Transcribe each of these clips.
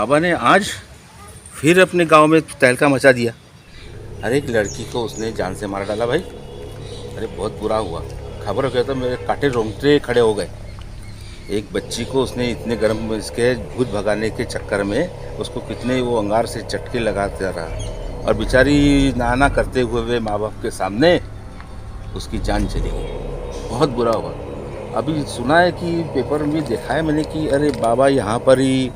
बाबा ने आज फिर अपने गांव में तहलका मचा दिया। अरे एक लड़की को उसने जान से मार डाला भाई। अरे बहुत बुरा हुआ। खबर हो गया तो मेरे कांटे रोंगटे खड़े हो गए। एक बच्ची को उसने इतने गर्म इसके भूत भगाने के चक्कर में उसको कितने वो अंगार से चटके लगाता रहा और बेचारी नाना करते हुए माँ बाप के सामने उसकी जान चली गई। बहुत बुरा हुआ। अभी सुना है कि पेपर में देखा है मैंने कि अरे बाबा यहाँ पर ही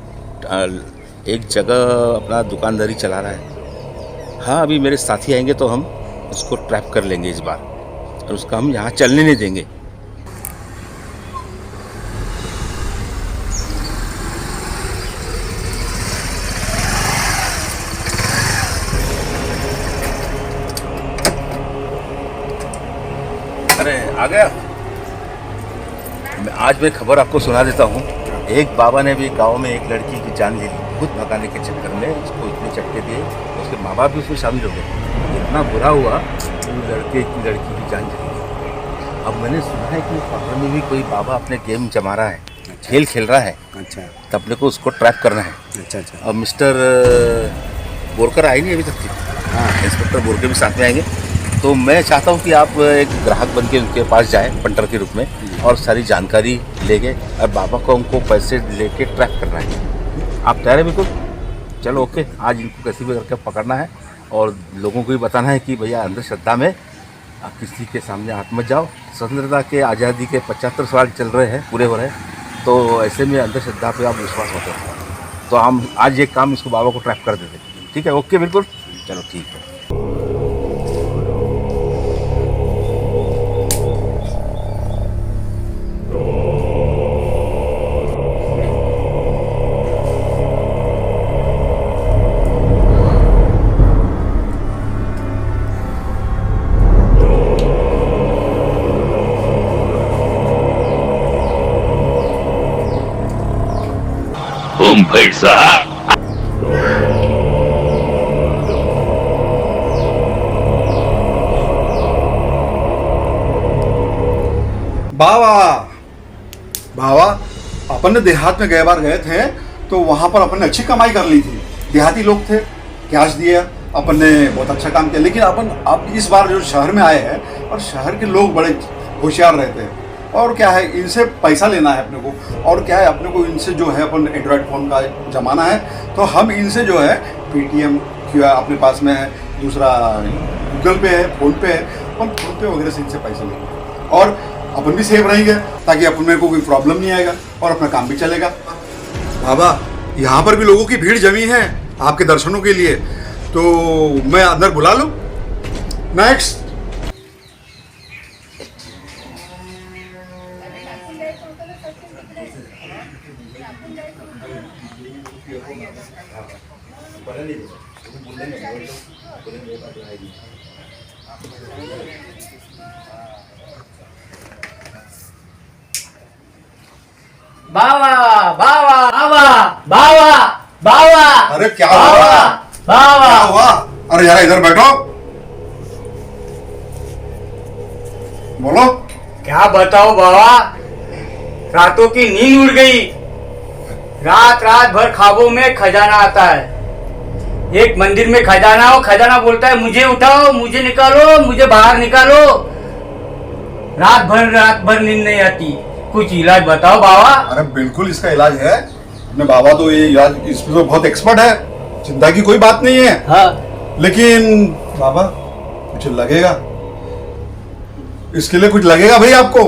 एक जगह अपना दुकानदारी चला रहा है। हाँ अभी मेरे साथी आएंगे तो हम उसको ट्रैप कर लेंगे इस बार और उसका हम यहाँ चलने नहीं देंगे। अरे आ गया। आज मैं खबर आपको सुना देता हूँ। एक बाबा ने भी गांव में एक लड़की की जान ले ली भूत भगाने के चक्कर में। उसको इतने चटके दिए, उसके माँ बाप भी उसमें शामिल हो गए। इतना बुरा हुआ कि लड़की की जान चली गई। अब मैंने सुना है कि पहाड़ में भी कोई बाबा अपने गेम जमा रहा है। अच्छा। खेल खेल रहा है। अच्छा। तो अपने को उसको ट्रैप करना है। अच्छा अच्छा। अब मिस्टर बोरकर आए नहीं अभी तक। हाँ इंस्पेक्टर बोरकर भी साथ में आएंगे। तो मैं चाहता हूँ कि आप एक ग्राहक बन के उनके पास जाएँ पंटर के रूप में और सारी जानकारी लेंगे और बाबा को उनको पैसे लेके ट्रैक करना है। आप तैयार हैं बिल्कुल? चलो ओके। आज इनको कैसे भी करके पकड़ना है और लोगों को भी बताना है कि भैया अंधश्रद्धा में आप किसी के सामने हाथ मत जाओ। स्वतंत्रता के आज़ादी के 75 साल चल रहे हैं, पूरे हो रहे हैं, तो ऐसे में अंधश्रद्धा पे आप विश्वास मत रखो। तो हम आज ये काम इसको बाबा को ट्रैप कर देते। ठीक है ओके बिल्कुल। चलो ठीक है। भाई साहब बाबा बाबा अपन ने देहात में गए बार गए थे तो वहां पर अपन ने अच्छी कमाई कर ली थी। देहाती लोग थे, कैश दिया, अपन ने बहुत अच्छा काम किया। लेकिन अपन अब इस बार जो शहर में आए हैं और शहर के लोग बड़े होशियार रहते हैं और क्या है इनसे पैसा लेना है अपने को। और क्या है अपने को इनसे जो है अपन एंड्रॉयड फ़ोन का ज़माना है तो हम इनसे जो है पेटीएम क्यों अपने पास में है, दूसरा गूगल पे है, फ़ोन पे है, अपन फ़ोन पे वगैरह से इनसे पैसा लेंगे और अपन भी सेफ रहेंगे ताकि अपन में को कोई प्रॉब्लम नहीं आएगा और अपना काम भी चलेगा। बाबा यहाँ पर भी लोगों की भीड़ जमी है आपके दर्शनों के लिए, तो मैं अंदर बुला लूँ? नेक्स्ट। बाबा बाबा बाबा बाबा बाबा। अरे क्या हुआ? बाबा क्या हुआ? अरे यार इधर बैठो, बोलो। क्या बताओ बाबा, रातों की नींद उड़ गई। रात रात भर ख्वाबों में खजाना आता है। एक मंदिर में खजाना हो, खजाना बोलता है मुझे उठाओ, मुझे निकालो, मुझे बाहर निकालो। रात भर नींद नहीं आती। कुछ इलाज बताओ बाबा। अरे बिल्कुल इसका इलाज है अपने बाबा, तो ये इलाज इसमें तो बहुत एक्सपर्ट है, चिंता की कोई बात नहीं है। हाँ लेकिन बाबा कुछ लगेगा, इसके लिए कुछ लगेगा भाई, आपको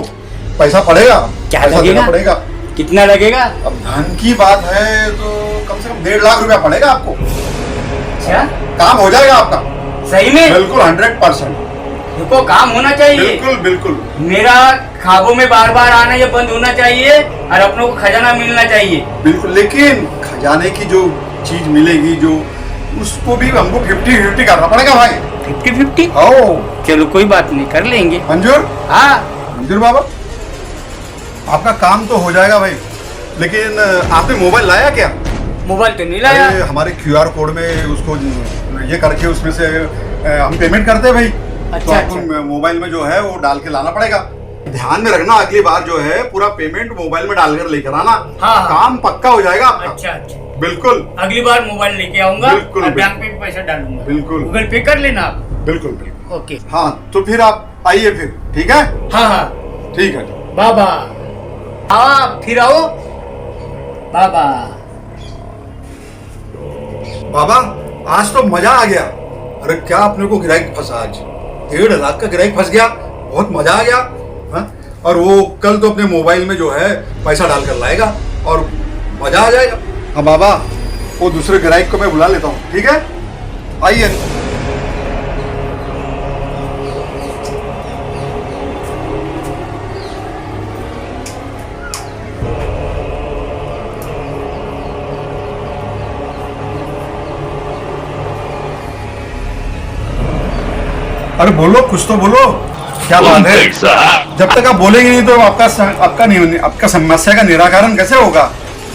पैसा पड़ेगा। क्या पैसा लगेगा? देना पड़ेगा। कितना लगेगा? अब धन की बात है तो कम से कम 1.5 लाख रुपया पड़ेगा आपको। अच्छा काम हो जाएगा आपका सही में? बिल्कुल 100%। देखो काम होना चाहिए। बिल्कुल बिल्कुल। मेरा ख्वाबों में बार बार आना ये बंद होना चाहिए और अपनों को खजाना मिलना चाहिए। बिल्कुल, लेकिन खजाने की जो चीज मिलेगी जो उसको भी हमको 50-50 करना पड़ेगा भाई। 50-50? ओ चलो कोई बात नहीं, कर लेंगे। मंजूर? हाँ मंजूर बाबा, आपका काम तो हो जाएगा भाई, लेकिन आपने मोबाइल लाया क्या? मोबाइल तो नहीं लाया। अरे हमारे QR कोड में उसको ये करके उसमें से हम पेमेंट करते हैं भाई। अच्छा, तो आपको मोबाइल में जो है वो डाल के लाना पड़ेगा। ध्यान में रखना, अगली बार जो है पूरा पेमेंट मोबाइल में डालकर लेकर आना। हाँ। काम पक्का हो जाएगा आपका। अच्छा अच्छा। बिल्कुल अगली बार मोबाइल लेके आऊंगा बिल्कुल, और बिल्कुल। बैंक पे भी पैसा डालूंगा। बिल्कुल। गूगल पे कर लेना आप। बिल्कुल बिल्कुल। ओके। हाँ तो फिर आप आइए फिर, ठीक है? हाँ हाँ। ठीक है। बाबा हाँ फिर आओ बाबा। बाबा आज तो मजा आ गया। अरे क्या अपने को गिराइक फंसा आज, 1.5 लाख का गिराइक फंस गया, बहुत मजा आ गया। हाँ? और वो कल तो अपने मोबाइल में जो है पैसा डाल कर लाएगा और मजा आ जाएगा। हाँ बाबा, वो दूसरे गिराइक को मैं बुला लेता हूँ, ठीक है? आइए। अरे बोलो, कुछ तो बोलो, क्या तुम बात है? भाई साहब जब तक आप बोलेंगे नहीं तो आपका समस्या का निराकरण कैसे होगा?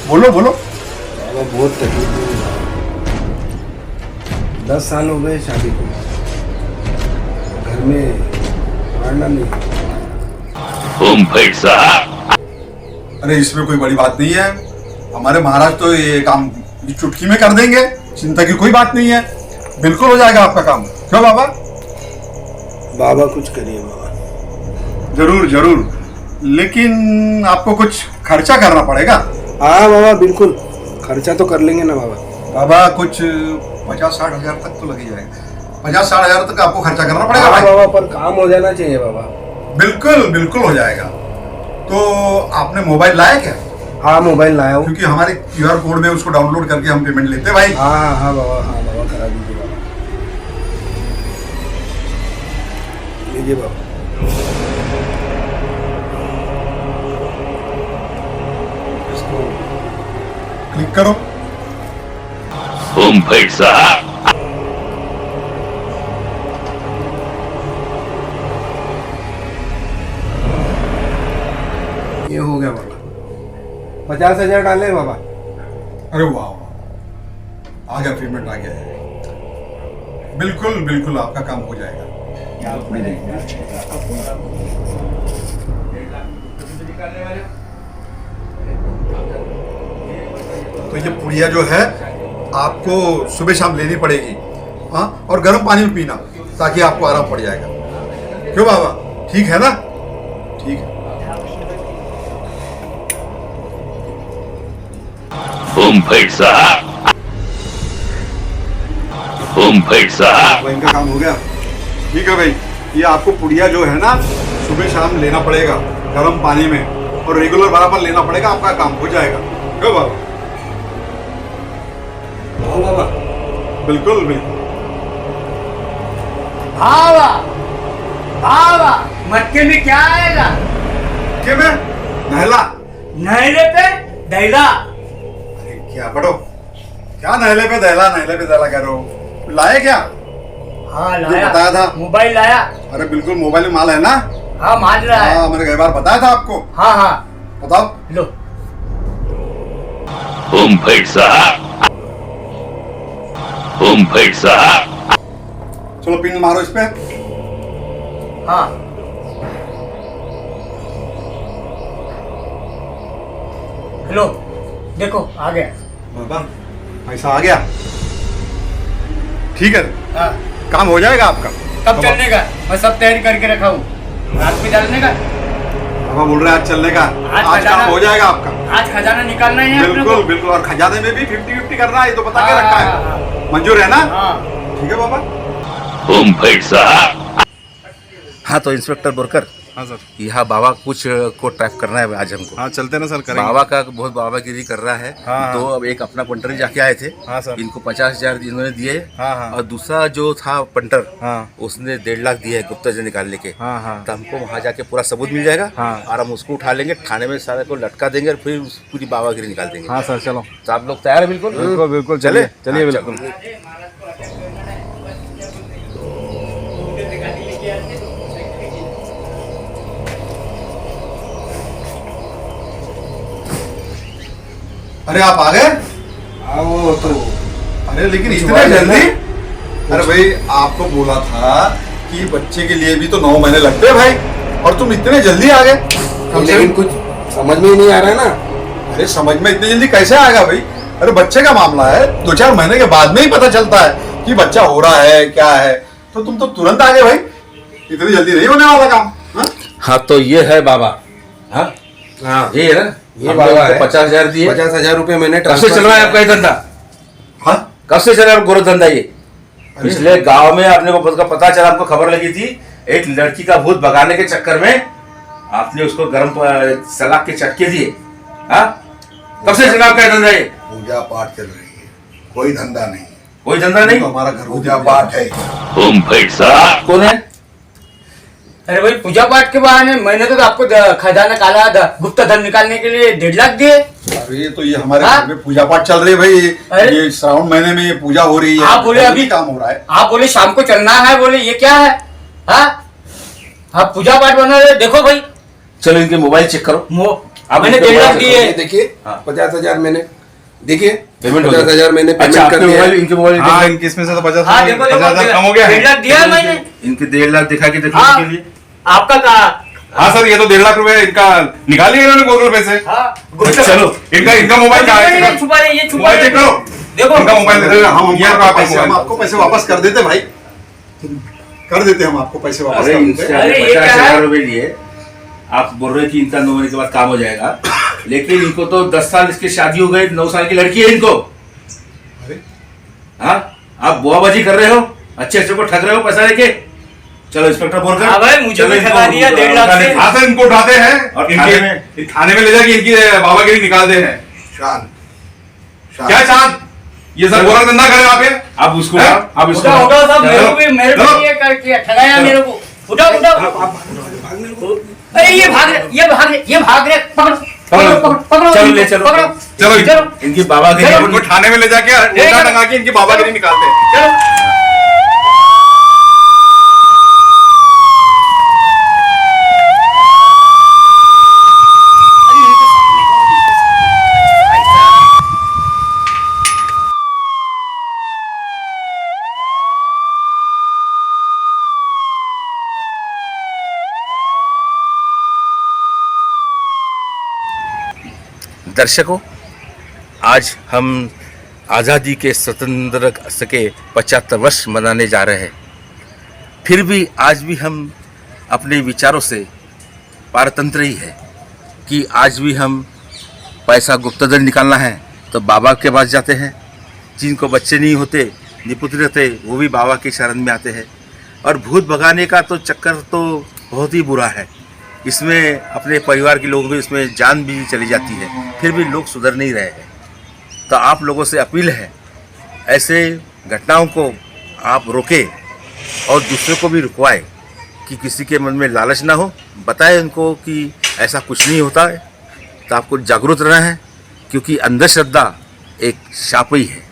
बोलो बोलो। बाबा बहुत तकलीफ हुई। 10 साल हो गए शादी को, घर में पढ़ना नहीं। तुम भाई साहब अरे इसमें कोई बड़ी बात नहीं है, हमारे महाराज तो ये काम चुटकी में कर देंगे, चिंता की कोई बात नहीं है, बिल्कुल हो जाएगा आपका काम। क्यों बाबा? बाबा कुछ करिए बाबा। जरूर जरूर, लेकिन आपको कुछ खर्चा करना पड़ेगा। हाँ बाबा बिल्कुल, खर्चा तो कर लेंगे ना बाबा। बाबा कुछ 50-60 हजार तक तो लग ही जाएगा। 50-60 हजार तक आपको खर्चा करना पड़ेगा हाँ भाई। बाबा, पर काम हो जाना चाहिए बाबा। बिल्कुल बिल्कुल हो जाएगा। तो आपने मोबाइल लाया क्या? हाँ मोबाइल लाया हूँ। क्योंकि हमारे QR कोड में उसको डाउनलोड करके हम पेमेंट लेते हैं भाई। हाँ हाँ हाँ बाबा, हाँ बाबा करा दीजिए बाबा। लीजिए बाबा। इसको क्लिक करो। तुम भाई साहब ये हो गया बाबा। 50,000 डाले बाबा। अरे वाह, आ गया, पेमेंट आ गया है। बिल्कुल बिल्कुल आपका काम हो जाएगा। तो ये पुड़िया जो है आपको सुबह शाम लेनी पड़ेगी, हाँ, और गर्म पानी में पीना, ताकि आपको आराम पड़ जाएगा। क्यों बाबा, ठीक है ना? ठीक है। तुम भाई साहब तुम भाई साहब तो इनका काम हो गया। ठीक है भाई, ये आपको पुड़िया जो है ना सुबह शाम लेना पड़ेगा गर्म पानी में, और रेगुलर बराबर लेना पड़ेगा, आपका काम हो जाएगा। क्यों बाबा? हाँ बाबा। बिल्कुल बिल्कुल। बाबा बाबा मटके में क्या आएगा? क्या मैं नहला? नहले पे दैला। अरे क्या पढ़ो, क्या नहले पे दहला कह रहे हो? लाए क्या? हाँ जो लाया, बताया था। मोबाइल लाया। अरे बिल्कुल, मोबाइल में माल है ना? हाँ मान रहा है। हाँ, मैंने कई बार बताया था आपको। हाँ हाँ बताओ। लो। तुम भाई साहब तुम भाई साहब चलो पिन मारो इस पे। हाँ हेलो, देखो आ गया। बाबा पैसा आ गया, ठीक है, हाँ काम हो जाएगा आपका। कब चलने का? मैं सब तैयारी करके रखा हूँ। रात में डालने का। बाबा बोल रहे हैं आज चलने का, आज खजाना- काम हो जाएगा आपका। आज खजाना निकालना ही है अपने बिल्कुल को। बिल्कुल, और खजाने में भी 50-50 करना है, ये तो बता के हाँ, रखा हाँ, है। मंजूर है ना? हाँ ठीक है बाबा। तुम भाई साहब हाँ तो इंस्पेक्टर बोरकर, हाँ सर। यहाँ बाबा कुछ को ट्रैप करना है आज हमको। हाँ चलते ना सर, करेंगे। बाबा का बहुत बाबागिरी कर रहा है। हाँ। तो अब एक अपना पंटर जाके आए थे। हाँ सर। इनको 50,000 इन्होंने दिए। हाँ, हाँ। और दूसरा जो था पंटर, हाँ उसने 1.5 लाख दिए है गुप्ता से निकालने के। हाँ हाँ तो हमको वहाँ जाके पूरा सबूत मिल जाएगा। हाँ। और हम उसको उठा लेंगे, थाने में सारे को लटका देंगे और फिर पूरी बाबागिरी निकाल देंगे। हाँ सर, चलो। तो आप लोग तैयार है? बिल्कुल बिल्कुल बिल्कुल, चले? चलिए चलिए हाँ, बिल्कुल। अरे आप आ गए? हाँ वो तो अरे लेकिन कुछ इतने हुआ नहीं जल्दी? ना? अरे भाई आपको बोला था कि बच्चे के लिए भी तो 9 महीने लगते हैं भाई, और तुम इतने जल्दी आ गए। लेकिन कुछ समझ में ही नहीं आ रहा है ना। अरे समझ में इतनी जल्दी कैसे आएगा भाई? अरे बच्चे का मामला है, 2-4 महीने के बाद में ही पता चलता है कि बच्चा हो रहा है क्या है। तो तुम तो तुरंत आ गए भाई, इतनी जल्दी नहीं होने वाला काम। हाँ? हाँ तो ये है बाबा। हाँ हाँ ये है ना, ये बाबा है। 50,000 दिए। 50,000 रुपए मैंने कब से चल रहा है आपका ये धंधा? हाँ? कब से चल रहा है गोरख धंधा ये? पिछले गांव में आपने को का पता चला, आपको खबर लगी थी एक लड़की का भूत भगाने के चक्कर में आपने उसको गर्म सलाख के चटके दिए। हाँ कब से चला आपका ये धंधा ये? पूजा पाठ चल रही है, कोई धंधा नहीं। कोई धंधा नहीं? तो हमारा घर पूजा पाठ है। तुम पैसा कौन है? अरे भाई पूजा पाठ के बहाने मैंने तो आपको खजाना काला गुप्त धन निकालने के लिए 1.5 लाख दिए। अरे तो ये हमारे हाँ? घर में पूजा पाठ चल रही है भाई। अरे? ये श्रावण महीने में ये पूजा हो रही है। आप बोले अभी काम हो रहा है। आप बोले शाम को चलना है, बोले ये क्या है? हाँ आप पूजा पाठ बना रहे, देखो भाई चलो इनके मोबाइल चेक करो। आप मैंने इनके 1.5 लाख मोबाइल दिए। ये देखिए हाँ। 50,000 मैंने, देखिए पेमेंट हो गया। 50,000 मैंने अच्छा पेमेंट आपके कर दिया। मोबाइल, इनके मोबाइल हाँ इनके इसमें से तो 50 हाँ देखो 50,000 कम हो गया 1.5 है। लाख दिया मैंने। इनके 1.5 लाख दिखा के देखो हाँ, इनके लिए। आपका कहा? हाँ सर ये तो 1.5 लाख रुपए इनका निकाल लिया इन्होंने गूगल पे से। हाँ चलो इनका मोबाइल कहाँ है? ये छुपा रहे, ये छुपा मोबाइल रहे। चेक करो, देखो इनका मोबाइल अरे हम ये रहा आपका हम मोबाइल। आपको पैसे वापस कर देते भाई, कर देते हम आपको पैसे वापस अरे कर इनसे देते। अरे ये क्या है? 50,000 रुपए लिए। आप बोल रहे कि इनका 9 महीने के बाद काम हो जाएगा, लेकिन इनको तो 10 साल इसकी शादी हो गई, 9 साल की लड़की है इनको। अरे हाँ आप बुआबाजी कर रहे हो, अच्छे को ठग रहे हो पैसा लेके। चलो इंस्पेक्टर बोल कर। हाँ भाई, मुझे भी ठगा दिया 1.5 लाख से। हाँ सर इनको उठाते हैं और और थाने इनके थाने में ले जाके इनकी बाबागिरी निकालते हैं। शांत क्या चांद, ये सर गोरख धंधा करे आप ये? आप उसको हैं? आप उसको उठाओ उठाओ सब, मेरे को भी चलो। ये कर किया, ठगाया मेरे को। उठाओ उठाओ। अरे ये भाग रहे, ये भाग रहे, ये भाग रहे। पकड़ो पकड़ो पकड़ो पकड़ो। चलो, ले चलो। पकड़ो चलो। चलो इनकी बाबा के इनको थाने में ले जाके उल्टा टंगा के इनकी बाबागिरी निकालते हैं। चलो। दर्शकों, आज हम आज़ादी के स्वतंत्र के 75 वर्ष मनाने जा रहे हैं। फिर भी आज भी हम अपने विचारों से पारतंत्र ही है कि आज भी हम पैसा गुप्तधन निकालना है तो बाबा के पास जाते हैं। जिनको बच्चे नहीं होते, निपुत्र रहते, वो भी बाबा के शरण में आते हैं। और भूत भगाने का तो चक्कर तो बहुत ही बुरा है। इसमें अपने परिवार के लोगों की इसमें जान भी चली जाती है, फिर भी लोग सुधर नहीं रहे हैं। तो आप लोगों से अपील है, ऐसे घटनाओं को आप रोकें और दूसरों को भी रुकवाएं कि किसी के मन में लालच ना हो। बताएं उनको कि ऐसा कुछ नहीं होता है। तो आपको जागरूक रहना है, क्योंकि अंधश्रद्धा एक शाप ही है।